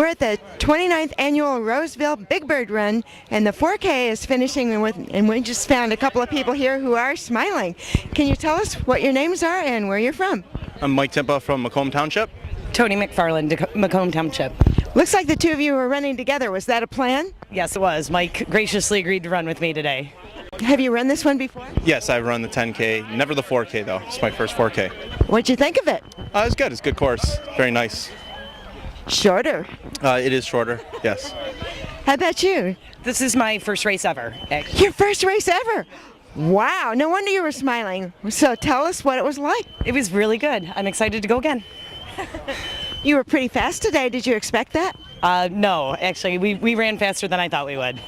We're at the 29th annual Roseville Big Bird Run, and the 4K is finishing, and we just found a couple of people here who are smiling. Can you tell us what your names are and where you're from? I'm Mike Timpa from Macomb Township. Tony McFarland, Macomb Township. Looks like the two of you were running together. Was that a plan? Yes, it was. Mike graciously agreed to run with me today. Have you run this one before? Yes, I've run the 10K, never the 4K though. It's my first 4K. What'd you think of it? It's good. It's a good course. Very nice. Shorter. It is shorter, yes. How about you? This is my first race ever. Your first race ever? Wow, no wonder you were smiling. So tell us what it was like. It was really good. I'm excited to go again. You were pretty fast today. Did you expect that? No, actually, we ran faster than I thought we would.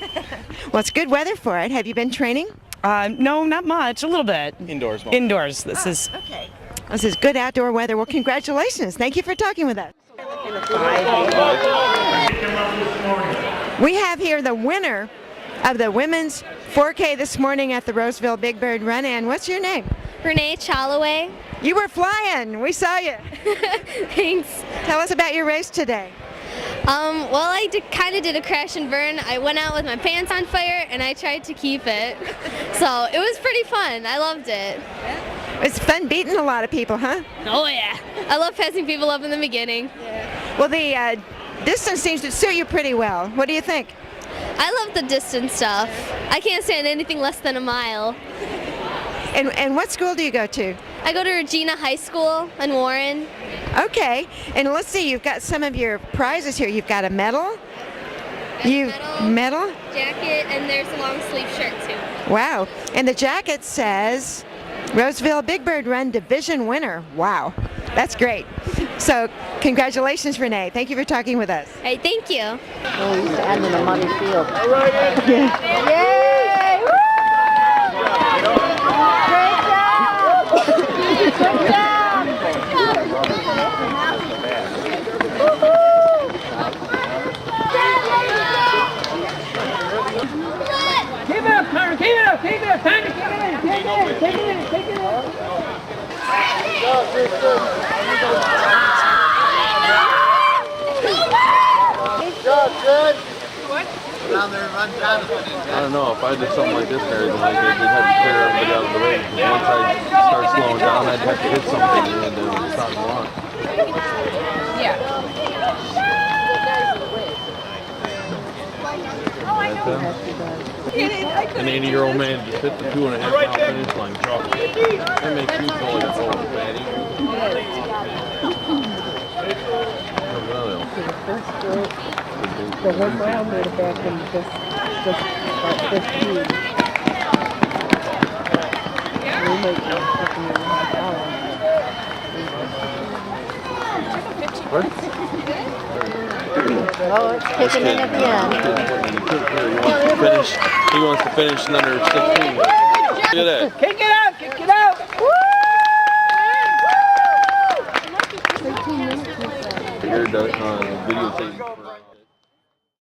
Well, it's good weather for it. Have you been training? No, not much. A little bit. Indoors. Mostly. Indoors. This is okay. This is good outdoor weather. Well, congratulations. Thank you for talking with us. We have here the winner of the women's 4K this morning at the Roseville Big Bird Run. And what's your name? Renee Chalaway. You were flying. We saw you. Thanks. Tell us about your race today. Well, I kind of did a crash and burn. I went out with my pants on fire and I tried to keep it. So it was pretty fun. I loved it. It's fun beating a lot of people, huh? Oh yeah. I love passing people up in the beginning. Yeah. Well, the distance seems to suit you pretty well. What do you think? I love the distance stuff. I can't stand anything less than a mile. And what school do you go to? I go to Regina High School in Warren. Okay, and let's see, you've got some of your prizes here. You've got a medal. Medal? Jacket, and there's a long sleeve shirt too. Wow, and the jacket says Roseville Big Bird Run Division winner. Wow, that's great. So congratulations, Renee. Thank you for talking with us. Hey, thank you. Oh, he's standing in a muddy field. Yeah. Yay! Woo! Great job! Good job! Keep it up, Connor. Keep it up. Keep it up. Time to keep it in. Take it in. Take it in. Take it in. Good. What? Down there and run Jonathan. I don't know. If I did something like this, Mary, then they'd have to clear everybody out of the way. Once I start slowing down, I'd have to hit something and then start going. An 80-year-old man just hit the 2.5-mile finish line. That makes you feel like a total fatty. The one mile made it back in just about 15. We make Oh, it's kicking in at the end. He wants to finish in under 16. Look at that. Kick it